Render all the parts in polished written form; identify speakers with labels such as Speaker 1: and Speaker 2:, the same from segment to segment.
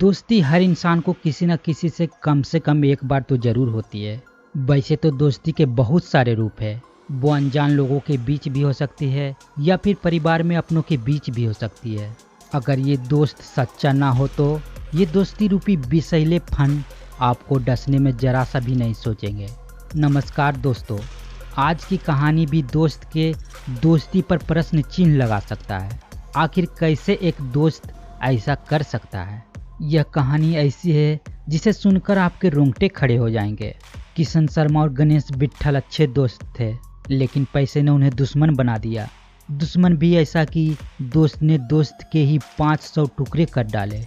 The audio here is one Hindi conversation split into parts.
Speaker 1: दोस्ती हर इंसान को किसी न किसी से कम एक बार तो जरूर होती है। वैसे तो दोस्ती के बहुत सारे रूप है। वो अनजान लोगों के बीच भी हो सकती है या फिर परिवार में अपनों के बीच भी हो सकती है। अगर ये दोस्त सच्चा ना हो तो ये दोस्ती रूपी विषैले फन आपको डसने में जरा सा भी नहीं सोचेंगे। नमस्कार दोस्तों, आज की कहानी भी दोस्त के दोस्ती पर प्रश्न चिन्ह लगा सकता है। आखिर कैसे एक दोस्त ऐसा कर सकता है? यह कहानी ऐसी है जिसे सुनकर आपके रोंगटे खड़े हो जाएंगे। किशन शर्मा और गणेश विट्ठल अच्छे दोस्त थे, लेकिन पैसे ने उन्हें दुश्मन बना दिया। दुश्मन भी ऐसा कि दोस्त ने दोस्त के ही 500 टुकड़े कर डाले।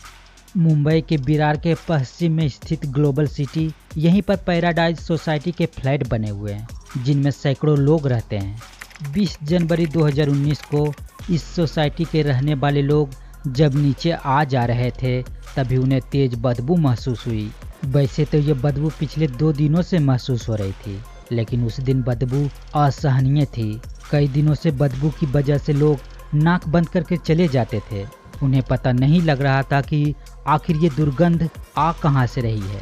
Speaker 1: मुंबई के विरार के पश्चिम में स्थित ग्लोबल सिटी, यहीं पर पैराडाइज सोसाइटी के फ्लैट बने हुए हैं जिनमें सैकड़ों लोग रहते हैं। 20 जनवरी 2019 को इस सोसाइटी के रहने वाले लोग जब नीचे आ जा रहे थे तभी उन्हें तेज बदबू महसूस हुई। वैसे तो ये बदबू पिछले 2 दिनों से महसूस हो रही थी, लेकिन उस दिन बदबू असहनीय थी। कई दिनों से बदबू की वजह से लोग नाक बंद करके चले जाते थे। उन्हें पता नहीं लग रहा था कि आखिर ये दुर्गंध आ कहां से रही है।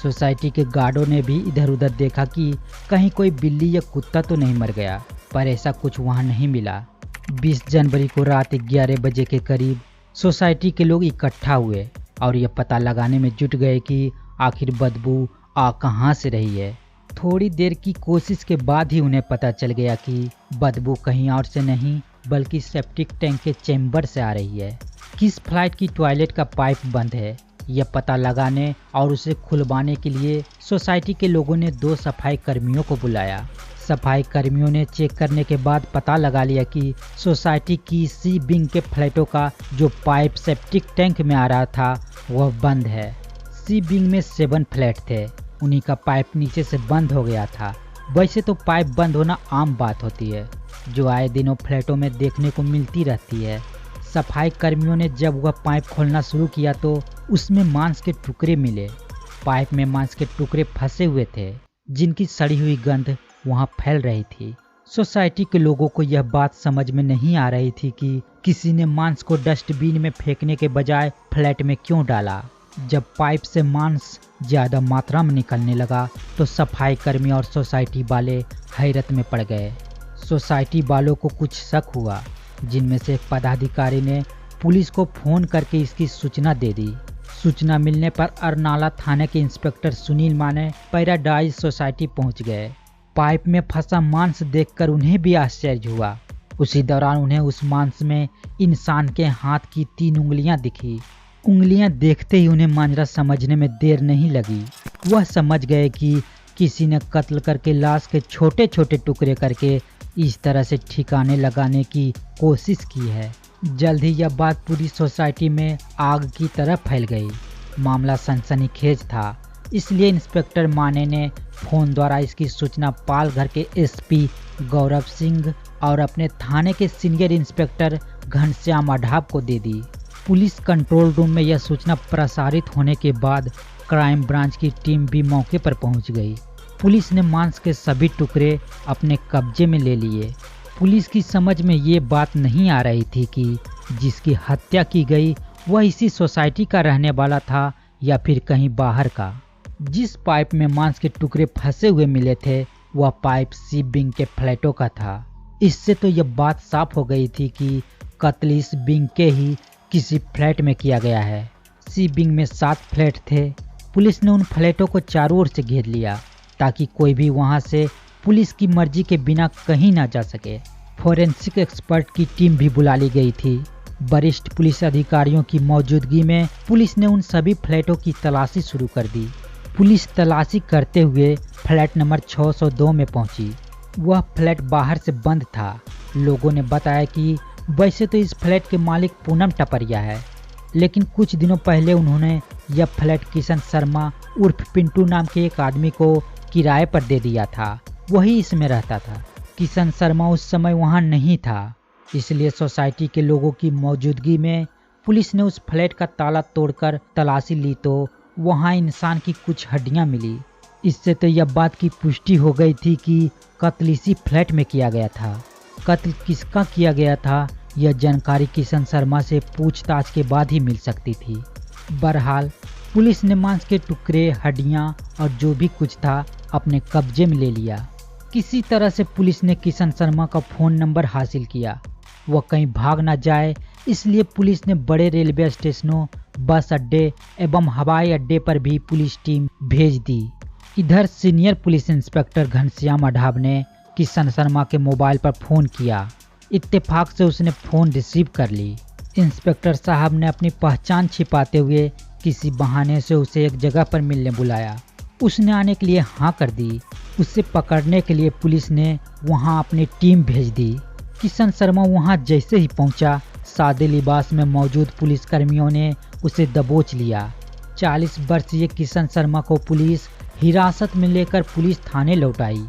Speaker 1: सोसाइटी के गार्डों ने भी इधर उधर देखा कि कहीं कोई बिल्ली या कुत्ता तो नहीं मर गया, पर ऐसा कुछ वहां नहीं मिला। 20 जनवरी को रात 11 बजे के करीब सोसाइटी के लोग इकट्ठा हुए और ये पता लगाने में जुट गए कि आखिर बदबू आ कहां से रही है। थोड़ी देर की कोशिश के बाद ही उन्हें पता चल गया कि बदबू कहीं और से नहीं बल्कि सेप्टिक टैंक के चैम्बर से आ रही है। किस फ्लाइट की टॉयलेट का पाइप बंद है, यह पता लगाने और उसे खुलवाने के लिए सोसाइटी के लोगों ने 2 सफाई कर्मियों को बुलाया। सफाई कर्मियों ने चेक करने के बाद पता लगा लिया कि सोसाइटी की सी विंग के फ्लैटों का जो पाइप सेप्टिक टैंक में आ रहा था वह बंद है। सी विंग में 7 फ्लैट थे, उन्हीं का पाइप नीचे से बंद हो गया था। वैसे तो पाइप बंद होना आम बात होती है, जो आए दिनों फ्लैटों में देखने को मिलती रहती है। सफाई कर्मियों ने जब वह पाइप खोलना शुरू किया तो उसमें मांस के टुकड़े मिले। पाइप में मांस के टुकड़े फंसे हुए थे जिनकी सड़ी हुई गंध वहां फैल रही थी। सोसाइटी के लोगों को यह बात समझ में नहीं आ रही थी कि किसी ने मांस को डस्टबिन में फेंकने के बजाय फ्लैट में क्यों डाला। जब पाइप से मांस ज्यादा मात्रा में निकलने लगा तो सफाई कर्मी और सोसाइटी वाले हैरत में पड़ गए। सोसाइटी वालों को कुछ शक हुआ, जिनमें से एक पदाधिकारी ने पुलिस को फोन करके इसकी सूचना दे दी। सूचना मिलने पर अरनाला थाने के इंस्पेक्टर सुनील माने पैराडाइज सोसाइटी पहुंच गए। पाइप में फंसा मांस देखकर उन्हें भी आश्चर्य हुआ। उसी दौरान उन्हें उस मांस में इंसान के हाथ की 3 उंगलियां दिखी। उंगलियां देखते ही उन्हें मांजरा समझने में देर नहीं लगी। वह समझ गए कि किसी ने कत्ल करके लाश के छोटे छोटे टुकड़े करके इस तरह से ठिकाने लगाने की कोशिश की है। जल्द ही यह बात पूरी सोसाइटी में आग की तरह फैल गई। मामला सनसनीखेज था, इसलिए इंस्पेक्टर माने ने फोन द्वारा इसकी सूचना पालघर के एसपी गौरव सिंह और अपने थाने के सीनियर इंस्पेक्टर घनश्याम आढाव को दे दी। पुलिस कंट्रोल रूम में यह सूचना प्रसारित होने के बाद क्राइम ब्रांच की टीम भी मौके पर पहुंच गई। पुलिस ने मांस के सभी टुकड़े अपने कब्जे में ले लिए। पुलिस की समझ में ये बात नहीं आ रही थी कि जिसकी हत्या की गई वह इसी सोसाइटी का रहने वाला था या फिर कहीं बाहर का। जिस पाइप में मांस के टुकड़े फंसे हुए मिले थे वह पाइप सी विंग के फ्लैटों का था। इससे तो यह बात साफ हो गई थी कि कत्ल इस विंग के ही किसी फ्लैट में किया गया है। सी विंग में 7 फ्लैट थे। पुलिस ने उन फ्लैटों को चारों ओर से घेर लिया ताकि कोई भी वहां से पुलिस की मर्जी के बिना कहीं ना जा सके। फोरेंसिक एक्सपर्ट की टीम भी बुला ली गई थी। वरिष्ठ पुलिस अधिकारियों की मौजूदगी में पुलिस ने उन सभी फ्लैटों की तलाशी शुरू कर दी। पुलिस तलाशी करते हुए फ्लैट नंबर 602 में पहुंची। वह फ्लैट बाहर से बंद था। लोगों ने बताया कि वैसे तो इस फ्लैट के मालिक पूनम टपरिया है, लेकिन कुछ दिनों पहले उन्होंने यह फ्लैट किशन शर्मा उर्फ पिंटू नाम के एक आदमी को किराए पर दे दिया था। वही इसमें रहता था। किशन शर्मा उस समय वहां नहीं था, इसलिए सोसाइटी के लोगों की मौजूदगी में पुलिस ने उस फ्लैट का ताला तोड़कर तलाशी ली तो वहां इंसान की कुछ हड्डियां मिली। इससे तो यह बात की पुष्टि हो गई थी कि कत्ल इसी फ्लैट में किया गया था। कत्ल किसका किया गया था यह जानकारी किशन शर्मा से पूछताछ के बाद ही मिल सकती थी। बहरहाल पुलिस ने मांस के टुकड़े, हड्डियां और जो भी कुछ था अपने कब्जे में ले लिया। किसी तरह से पुलिस ने किशन शर्मा का फ़ोन नंबर हासिल किया। वह कहीं भाग न जाए, इसलिए पुलिस ने बड़े रेलवे स्टेशनों, बस अड्डे एवं हवाई अड्डे पर भी पुलिस टीम भेज दी। इधर सीनियर पुलिस इंस्पेक्टर घनश्याम अढाब ने किशन शर्मा के मोबाइल पर फ़ोन किया। इत्तेफाक से उसने फ़ोन रिसीव कर ली। इंस्पेक्टर साहब ने अपनी पहचान छिपाते हुए किसी बहाने से उसे एक जगह पर मिलने बुलाया। उसने आने के लिए हाँ कर दी। उसे पकड़ने के लिए पुलिस ने वहां अपनी टीम भेज दी। किशन शर्मा वहां जैसे ही पहुंचा, सादे लिबास में मौजूद पुलिसकर्मियों ने उसे दबोच लिया। 40 वर्षीय किशन शर्मा को पुलिस हिरासत में लेकर पुलिस थाने लौटाई।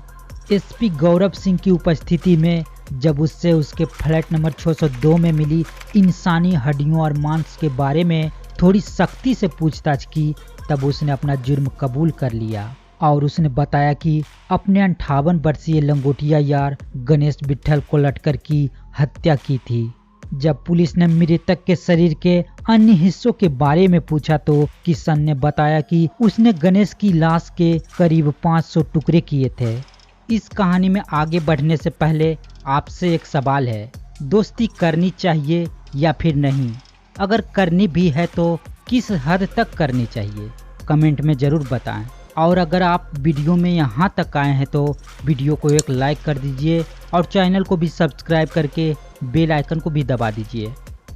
Speaker 1: एसपी गौरव सिंह की उपस्थिति में जब उससे उसके फ्लैट नंबर 602 में मिली इंसानी हड्डियों और मांस के बारे में थोड़ी सख्ती से पूछताछ की, तब उसने अपना जुर्म कबूल कर लिया और उसने बताया कि अपने 58 वर्षीय लंगोटिया यार गणेश विट्ठल को लटकर की हत्या की थी। जब पुलिस ने मृतक के शरीर के अन्य हिस्सों के बारे में पूछा तो किशन ने बताया कि उसने गणेश की लाश के करीब 500 टुकड़े किए थे। इस कहानी में आगे बढ़ने से पहले आपसे एक सवाल है, दोस्ती करनी चाहिए या फिर नहीं? अगर करनी भी है तो किस हद तक करनी चाहिए? कमेंट में ज़रूर बताएं। और अगर आप वीडियो में यहाँ तक आए हैं तो वीडियो को एक लाइक कर दीजिए और चैनल को भी सब्सक्राइब करके बेल आइकन को भी दबा दीजिए।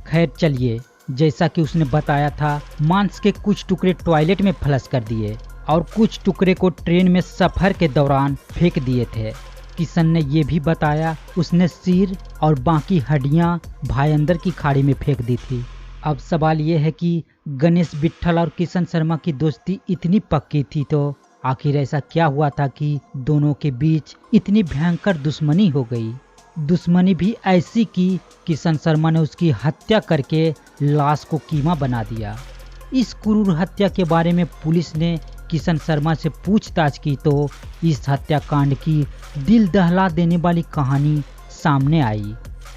Speaker 1: खैर चलिए, जैसा कि उसने बताया था, मांस के कुछ टुकड़े टॉयलेट में फ्लश कर दिए और कुछ टुकड़े को ट्रेन में सफ़र के दौरान फेंक दिए थे। किशन ने ये भी बताया उसने सिर और बाकी हड्डियां भाईंदर की खाड़ी में फेंक दी थी। अब सवाल ये है कि गणेश विट्ठल और किशन शर्मा की दोस्ती इतनी पक्की थी तो आखिर ऐसा क्या हुआ था कि दोनों के बीच इतनी भयंकर दुश्मनी हो गई? दुश्मनी भी ऐसी कि किशन शर्मा ने उसकी हत्या करके लाश को कीमा बना दिया। इस क्रूर हत्या के बारे में पुलिस ने किशन शर्मा से पूछताछ की तो इस हत्याकांड की दिल दहला देने वाली कहानी सामने आई।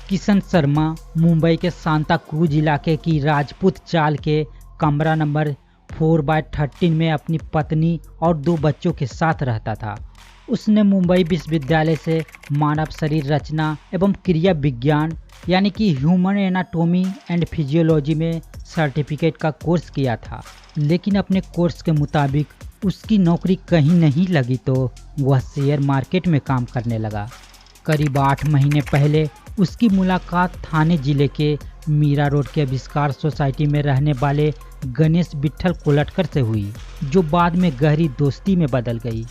Speaker 1: किशन शर्मा मुंबई के सांता क्रूज इलाके की राजपूत चाल के कमरा नंबर 4/13 में अपनी पत्नी और 2 बच्चों के साथ रहता था। उसने मुंबई विश्वविद्यालय से मानव शरीर रचना एवं क्रिया विज्ञान यानी कि ह्यूमन एनाटॉमी एंड फिजियोलॉजी में सर्टिफिकेट का कोर्स किया था, लेकिन अपने कोर्स के मुताबिक उसकी नौकरी कहीं नहीं लगी तो वह शेयर मार्केट में काम करने लगा। करीब 8 महीने पहले उसकी मुलाकात थाने जिले के मीरा रोड के आविष्कार सोसाइटी में रहने वाले गणेश विट्ठल कोलटकर से हुई, जो बाद में गहरी दोस्ती में बदल गई।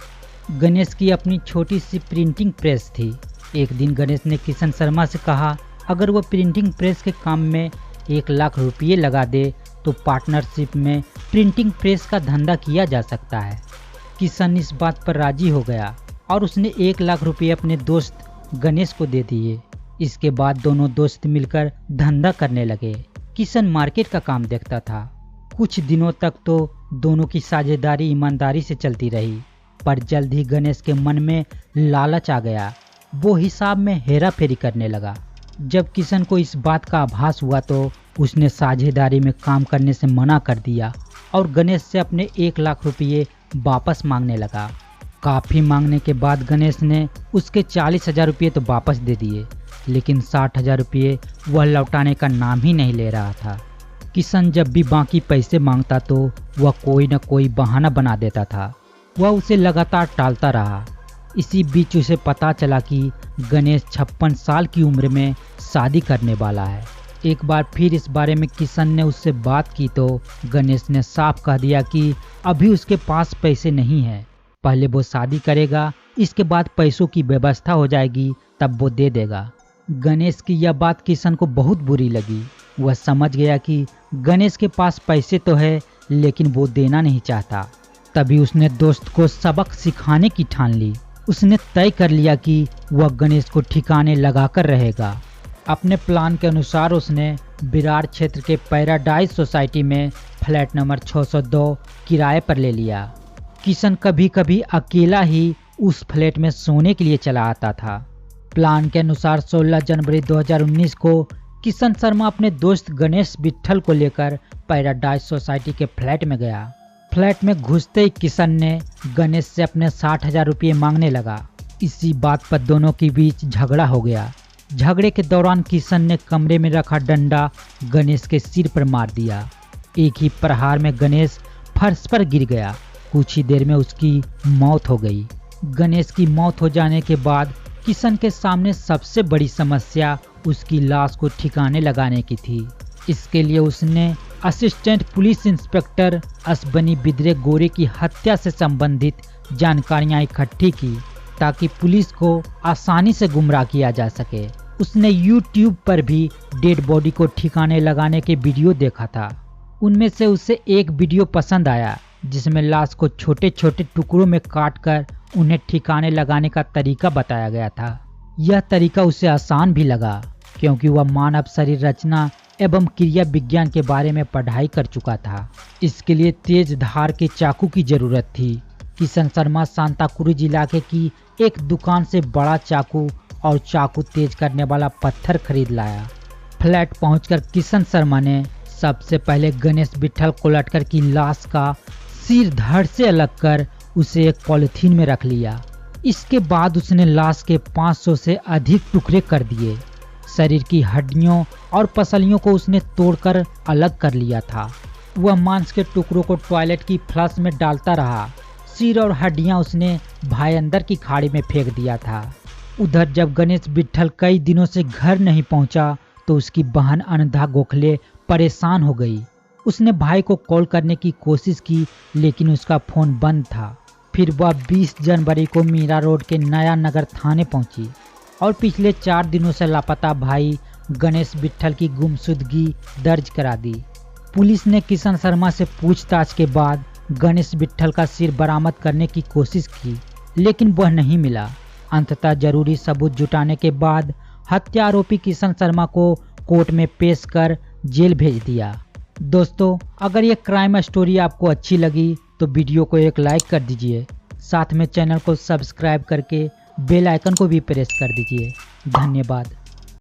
Speaker 1: गणेश की अपनी छोटी सी प्रिंटिंग प्रेस थी। एक दिन गणेश ने किशन शर्मा से कहा अगर वह प्रिंटिंग प्रेस के काम में 1 लाख रुपये लगा दे तो पार्टनरशिप में प्रिंटिंग प्रेस का धंधा किया जा सकता है। किशन इस बात पर राजी हो गया और उसने 1 लाख रुपये अपने दोस्त गणेश को दे दिए। इसके बाद दोनों दोस्त मिलकर धंधा करने लगे। किशन मार्केट का काम देखता था। कुछ दिनों तक तो दोनों की साझेदारी ईमानदारी से चलती रही, पर जल्द ही गणेश के मन में लालच आ गया। वो हिसाब में हेरा फेरी करने लगा। जब किशन को इस बात का आभास हुआ तो उसने साझेदारी में काम करने से मना कर दिया और गणेश से अपने 1 लाख रुपये वापस मांगने लगा। काफ़ी मांगने के बाद गणेश ने उसके 40,000 रुपये तो वापस दे दिए, लेकिन 60,000 रुपये वह लौटाने का नाम ही नहीं ले रहा था। किशन जब भी बाकी पैसे मांगता तो वह कोई न कोई बहाना बना देता था। वह उसे लगातार टालता रहा। इसी बीच उसे पता चला कि गणेश 56 साल की उम्र में शादी करने वाला है। एक बार फिर इस बारे में किशन ने उससे बात की तो गणेश ने साफ कह दिया कि अभी उसके पास पैसे नहीं हैं, पहले वो शादी करेगा, इसके बाद पैसों की व्यवस्था हो जाएगी तब वो दे देगा। गणेश की यह बात किशन को बहुत बुरी लगी। वह समझ गया कि गणेश के पास पैसे तो है लेकिन वो देना नहीं चाहता। तभी उसने दोस्त को सबक सिखाने की ठान ली। उसने तय कर लिया कि वह गणेश को ठिकाने लगाकर रहेगा। अपने प्लान के अनुसार उसने विरार क्षेत्र के पैराडाइज सोसाइटी में फ्लैट नंबर 602 किराए पर ले लिया। किशन कभी कभी अकेला ही उस फ्लैट में सोने के लिए चला आता था। प्लान के अनुसार 16 जनवरी 2019 को किशन शर्मा अपने दोस्त गणेश विट्ठल को लेकर पैराडाइज सोसाइटी के फ्लैट में गया। फ्लैट में घुसते ही किशन ने गणेश से अपने 60,000 रुपये मांगने लगा। इसी बात पर दोनों के बीच झगड़ा हो गया। झगड़े के दौरान किशन ने कमरे में रखा डंडा गणेश के सिर पर मार दिया। एक ही प्रहार में गणेश फर्श पर गिर गया। कुछ ही देर में उसकी मौत हो गई। गणेश की मौत हो जाने के बाद किशन के सामने सबसे बड़ी समस्या उसकी लाश को ठिकाने लगाने की थी। इसके लिए उसने असिस्टेंट पुलिस इंस्पेक्टर असबनी बिद्रे गोरे की हत्या से संबंधित जानकारियां इकट्ठी की ताकि पुलिस को आसानी से गुमराह किया जा सके। उसने YouTube पर भी डेड बॉडी को ठिकाने लगाने के वीडियो देखा था। उनमें से उसे एक वीडियो पसंद आया जिसमें लाश को छोटे छोटे टुकड़ों में काटकर उन्हें ठिकाने लगाने का तरीका बताया गया था। यह तरीका उसे आसान भी लगा क्योंकि वह मानव शरीर रचना एवं क्रिया विज्ञान के बारे में पढ़ाई कर चुका था। इसके लिए तेज धार के चाकू की जरूरत थी। किशन शर्मा सांताक्रूज इलाके की एक दुकान से बड़ा चाकू और चाकू तेज करने वाला पत्थर खरीद लाया। फ्लैट पहुंचकर किशन शर्मा ने सबसे पहले गणेश विट्ठल कोलटकर की लाश का सिर धड़ से अलग कर उसे एक पॉलिथीन में रख लिया। इसके बाद उसने लाश के 500 से अधिक टुकड़े कर दिए। शरीर की हड्डियों और पसलियों को उसने तोड़कर अलग कर लिया था। वह मांस के टुकड़ों को टॉयलेट की फ्लश में डालता रहा। सिर और हड्डियां उसने भाई अंदर की खाड़ी में फेंक दिया था। उधर जब गणेश विट्ठल कई दिनों से घर नहीं पहुंचा तो उसकी बहन अनधा गोखले परेशान हो गई। उसने भाई को कॉल करने की कोशिश की लेकिन उसका फोन बंद था। फिर वह 20 जनवरी को मीरा रोड के नया नगर थाने पहुंची और पिछले 4 दिनों से लापता भाई गणेश विट्ठल की गुमशुदगी दर्ज करा दी। पुलिस ने किशन शर्मा से पूछताछ के बाद गणेश विट्ठल का सिर बरामद करने की कोशिश की लेकिन वह नहीं मिला। अंततः जरूरी सबूत जुटाने के बाद हत्या आरोपी किशन शर्मा को कोर्ट में पेश कर जेल भेज दिया। दोस्तों, अगर ये क्राइम स्टोरी आपको अच्छी लगी तो वीडियो को एक लाइक कर दीजिए। साथ में चैनल को सब्सक्राइब करके बेल आइकन को भी प्रेस कर दीजिए। धन्यवाद।